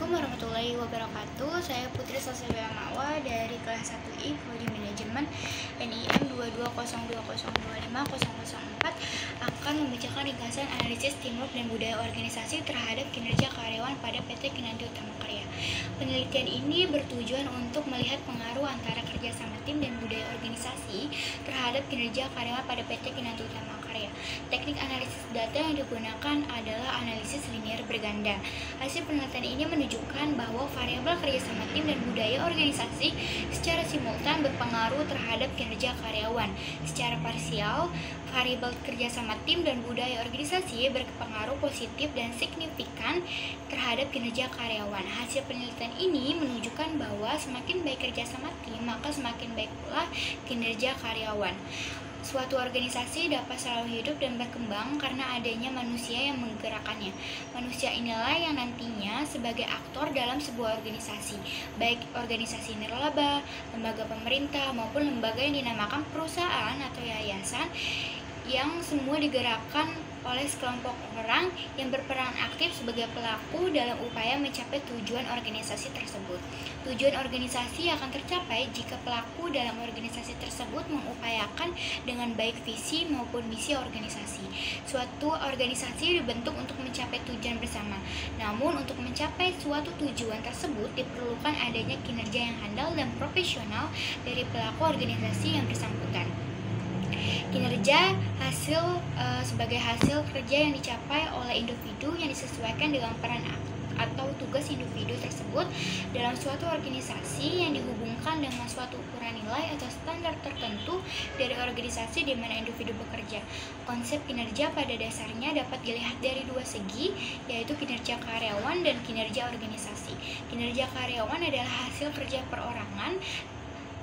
Assalamualaikum warahmatullahi wabarakatuh. Saya Putri Sasabila Mawa dari kelas 1I Prodi Manajemen NIM 22020250004 akan membacakan ringkasan analisis teamwork dan budaya organisasi terhadap kinerja karyawan pada PT Kinanti Utama Karya. Penelitian ini bertujuan untuk melihat pengaruh antara kerjasama tim dan budaya organisasi terhadap kinerja karyawan pada PT Kinanti Utama Karya. Teknik analisis data yang digunakan adalah analisis linear berganda. Hasil penelitian ini menunjukkan bahwa variabel kerjasama tim dan budaya organisasi secara simultan berpengaruh terhadap kinerja karyawan. Secara parsial, variabel kerjasama tim dan budaya organisasi berpengaruh positif dan signifikan terhadap kinerja karyawan. Hasil penelitian ini menunjukkan bahwa semakin baik kerjasama tim, maka semakin baik pula kinerja karyawan. Suatu organisasi dapat selalu hidup dan berkembang karena adanya manusia yang menggerakkannya. Manusia inilah yang nantinya sebagai aktor dalam sebuah organisasi, baik organisasi nirlaba, lembaga pemerintah, maupun lembaga yang dinamakan perusahaan atau yayasan, yang semua digerakkan oleh sekelompok orang yang berperan aktif sebagai pelaku dalam upaya mencapai tujuan organisasi tersebut. Tujuan organisasi akan tercapai jika pelaku dalam organisasi tersebut mengupayakan dengan baik visi maupun misi organisasi. Suatu organisasi dibentuk untuk mencapai tujuan bersama. Namun untuk mencapai suatu tujuan tersebut diperlukan adanya kinerja yang handal dan profesional dari pelaku organisasi yang bersangkutan. Kinerja sebagai hasil kerja yang dicapai oleh individu yang disesuaikan dengan peran atau tugas individu tersebut dalam suatu organisasi yang dihubungkan dengan suatu ukuran nilai atau standar tertentu dari organisasi di mana individu bekerja. Konsep kinerja pada dasarnya dapat dilihat dari dua segi, yaitu kinerja karyawan dan kinerja organisasi. Kinerja karyawan adalah hasil kerja perorangan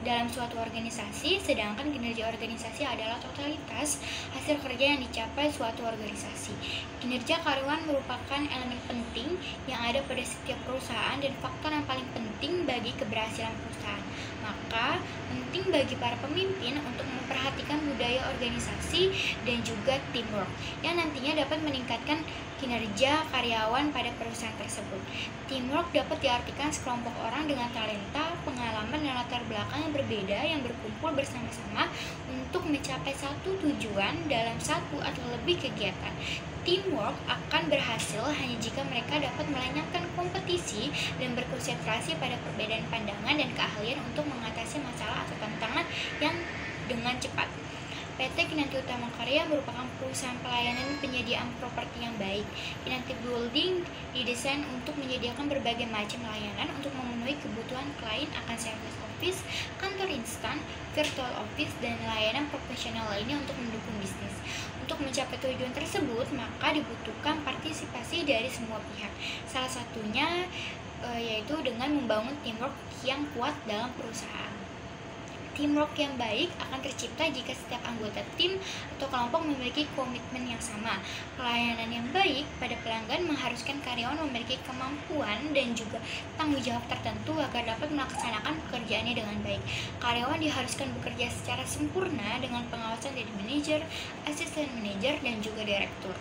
dalam suatu organisasi, sedangkan kinerja organisasi adalah totalitas hasil kerja yang dicapai suatu organisasi. Kinerja karyawan merupakan elemen penting yang ada pada setiap perusahaan dan faktor yang paling penting bagi keberhasilan perusahaan. Maka, penting bagi para pemimpin untuk memperhatikan budaya organisasi dan juga teamwork yang nantinya dapat meningkatkan kinerja karyawan pada perusahaan tersebut. Teamwork dapat diartikan sekelompok orang dengan talenta, pengalaman, dan latar belakang yang berbeda yang berkumpul bersama-sama untuk mencapai satu tujuan dalam satu atau lebih kegiatan. Teamwork akan berhasil hanya jika mereka dapat melenyapkan kompetisi dan berkonsentrasi pada perbedaan pandangan dan keahlian untuk mengatasi masalah atau tantangan yang dengan cepat. PT Kinanti Utama Karya merupakan perusahaan pelayanan penyediaan properti yang baik. Kinanti Building didesain untuk menyediakan berbagai macam layanan untuk memenuhi kebutuhan klien akan service office, kantor instan, virtual office, dan layanan profesional lainnya untuk mendukung bisnis. Untuk mencapai tujuan tersebut, maka dibutuhkan partisipasi dari semua pihak. Salah satunya yaitu dengan membangun teamwork yang kuat dalam perusahaan. Teamwork yang baik akan tercipta jika setiap anggota tim atau kelompok memiliki komitmen yang sama. Pelayanan yang baik pada pelanggan mengharuskan karyawan memiliki kemampuan dan juga tanggung jawab tertentu agar dapat melaksanakan pekerjaannya dengan baik. Karyawan diharuskan bekerja secara sempurna dengan pengawasan dari manajer, asisten manajer, dan juga direktur.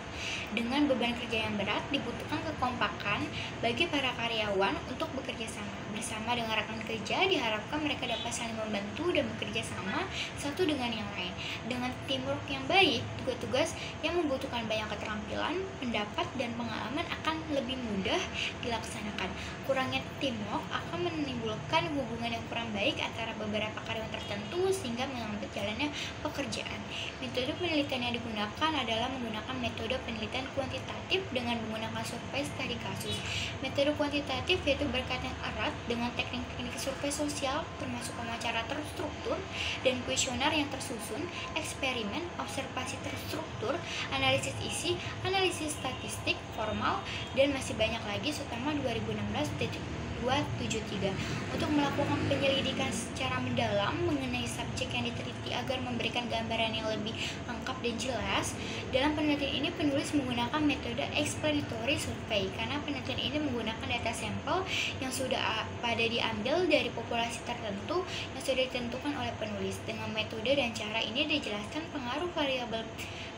Dengan beban kerja yang berat, dibutuhkan kekompakan bagi para karyawan untuk bekerja sama. Bersama dengan rekan kerja, diharapkan mereka dapat saling membantu dan bekerja sama satu dengan yang lain. Dengan teamwork yang baik, tugas-tugas yang membutuhkan banyak keterampilan, pendapat, dan pengalaman akan lebih mudah dilaksanakan. Kurangnya teamwork akan menimbulkan hubungan yang kurang baik antara beberapa karyawan tertentu sehingga menghambat jalannya pekerjaan. Metode penelitian yang digunakan adalah menggunakan metode penelitian kuantitatif dengan menggunakan survei studi kasus. Metode kuantitatif yaitu berkaitan erat dengan teknik-teknik survei sosial termasuk wawancara terstruktur dan kuesioner yang tersusun, eksperimen, observasi terstruktur, analisis isi, analisis statistik formal, dan masih banyak lagi terutama 2016-273 untuk melakukan penyelidikan secara mendalam mengenai subjek yang diteliti agar memberikan gambaran yang lebih lengkap dan jelas. Dalam penelitian ini penulis menggunakan metode explanatory survey karena penelitian ini menggunakan data sampel yang sudah pada diambil dari populasi tertentu yang sudah ditentukan oleh penulis. Dengan metode dan cara ini dijelaskan pengaruh variabel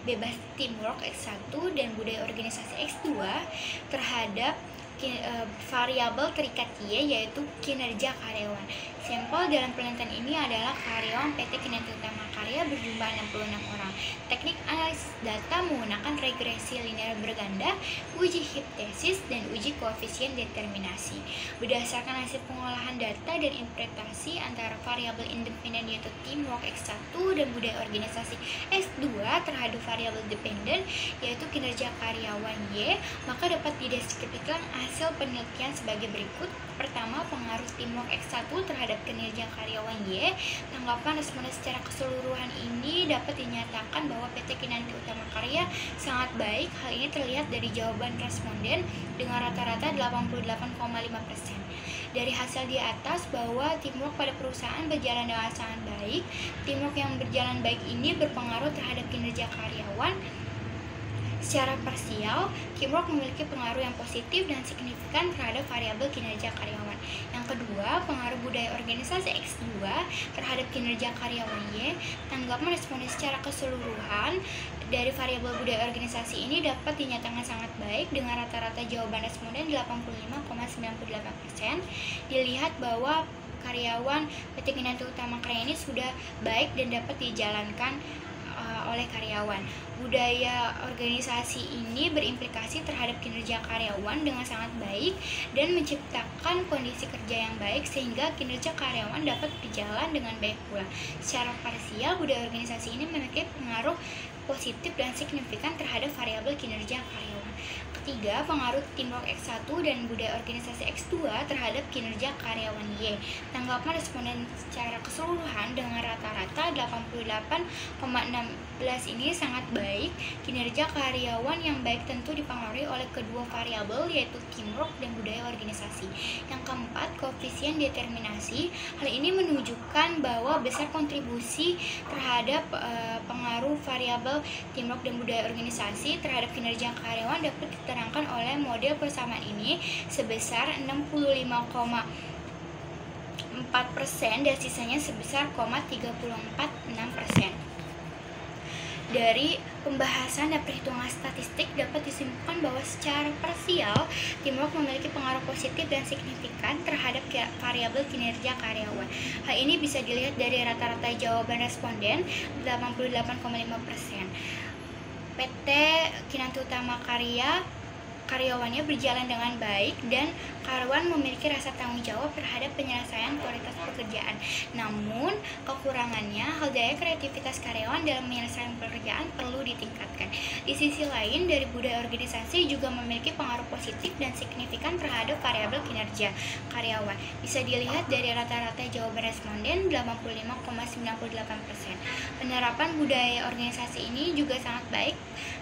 bebas teamwork X1 dan budaya organisasi X2 terhadap variabel terikat Y, yaitu kinerja karyawan. Sampel dalam penelitian ini adalah karyawan PT Kinanti Utama Karya berjumlah 66 orang. Teknik analisis data menggunakan regresi linear berganda, uji hipotesis, dan uji koefisien determinasi. Berdasarkan hasil pengolahan data dan interpretasi antara variabel independen yaitu teamwork X1 dan budaya organisasi S2 terhadap variabel dependen yaitu kinerja karyawan Y, maka dapat dideskripsikan hasil penelitian sebagai berikut. Pertama, pengaruh teamwork X1 terhadap kinerja karyawan Y. Tanggapan responden secara keseluruhan ini dapat dinyatakan bahwa PT Kinanti Utama Karya sangat baik. Hal ini terlihat dari jawaban responden dengan rata-rata 88,5%. Dari hasil di atas bahwa teamwork pada perusahaan berjalan dengan sangat baik. Teamwork yang berjalan baik ini berpengaruh terhadap kinerja karyawan. Secara parsial, teamwork memiliki pengaruh yang positif dan signifikan terhadap variabel kinerja karyawan. Yang kedua, pengaruh budaya organisasi X2 terhadap kinerja karyawan Y. Tanggapan responden secara keseluruhan dari variabel budaya organisasi ini dapat dinyatakan sangat baik dengan rata-rata jawaban responden 85,98%. Dilihat bahwa karyawan PT Kinanti Utama Karya ini sudah baik dan dapat dijalankan oleh karyawan. Budaya organisasi ini berimplikasi terhadap kinerja karyawan dengan sangat baik dan menciptakan kondisi kerja yang baik sehingga kinerja karyawan dapat berjalan dengan baik pula. Secara parsial, budaya organisasi ini memiliki pengaruh positif dan signifikan terhadap variabel kinerja karyawan. Ketiga, pengaruh teamwork X1 dan budaya organisasi X2 terhadap kinerja karyawan Y. Tanggapan responden secara keseluruhan dengan rata-rata 88,16 ini sangat baik. Kinerja karyawan yang baik tentu dipengaruhi oleh kedua variabel yaitu teamwork dan budaya organisasi. Yang keempat, koefisien determinasi. Hal ini menunjukkan bahwa besar kontribusi terhadap pengaruh variabel teamwork dan budaya organisasi terhadap kinerja karyawan dapat diterangkan oleh model persamaan ini sebesar 65,4% dan sisanya sebesar 0,346%. Dari pembahasan dan perhitungan statistik dapat disimpulkan bahwa secara parsial teamwork memiliki pengaruh positif dan signifikan terhadap variabel kinerja karyawan. Hal ini bisa dilihat dari rata-rata jawaban responden 88,5%. PT Kinanti Utama Karya karyawannya berjalan dengan baik dan karyawan memiliki rasa tanggung jawab terhadap penyelesaian kualitas pekerjaan. Namun, kekurangannya hal daya kreativitas karyawan dalam menyelesaikan pekerjaan perlu ditingkatkan. Di sisi lain, dari budaya organisasi juga memiliki pengaruh positif dan signifikan terhadap variabel kinerja karyawan. Bisa dilihat dari rata-rata jawaban responden 85,98%. Penerapan budaya organisasi ini juga sangat baik,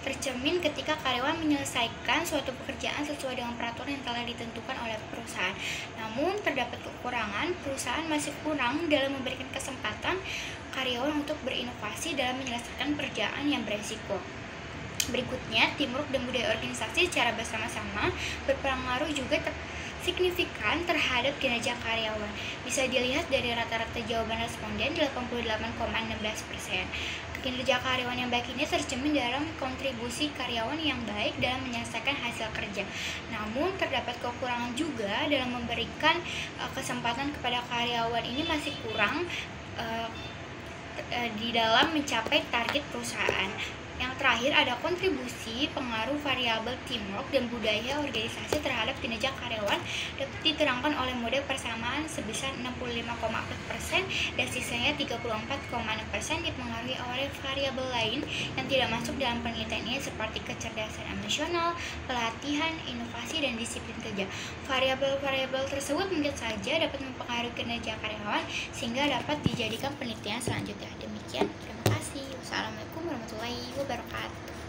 tercermin ketika karyawan menyelesaikan suatu pekerjaan sesuai dengan peraturan yang telah ditentukan oleh perusahaan. Namun, terdapat kekurangan, perusahaan masih kurang dalam memberikan kesempatan karyawan untuk berinovasi dalam menyelesaikan pekerjaan yang beresiko. Berikutnya, teamwork dan budaya organisasi secara bersama-sama berpengaruh juga signifikan terhadap kinerja karyawan. Bisa dilihat dari rata-rata jawaban responden 88,16%. Kinerja karyawan yang baik ini tercermin dalam kontribusi karyawan yang baik dalam menyelesaikan hasil kerja. Namun, terdapat kekurangan juga dalam memberikan kesempatan kepada karyawan ini masih kurang di dalam mencapai target perusahaan. Yang terakhir ada kontribusi pengaruh variabel teamwork dan budaya organisasi terhadap kinerja karyawan dapat diterangkan oleh model persamaan sebesar 65,4% dan sisanya 34,6% dipengaruhi oleh variabel lain yang tidak masuk dalam penelitian ini seperti kecerdasan emosional, pelatihan, inovasi, dan disiplin kerja. Variabel-variabel tersebut mungkin saja dapat mempengaruhi kinerja karyawan sehingga dapat dijadikan penelitian selanjutnya. Demikian, terima kasih. Wassalamualaikum warahmatullahi wabarakatuh.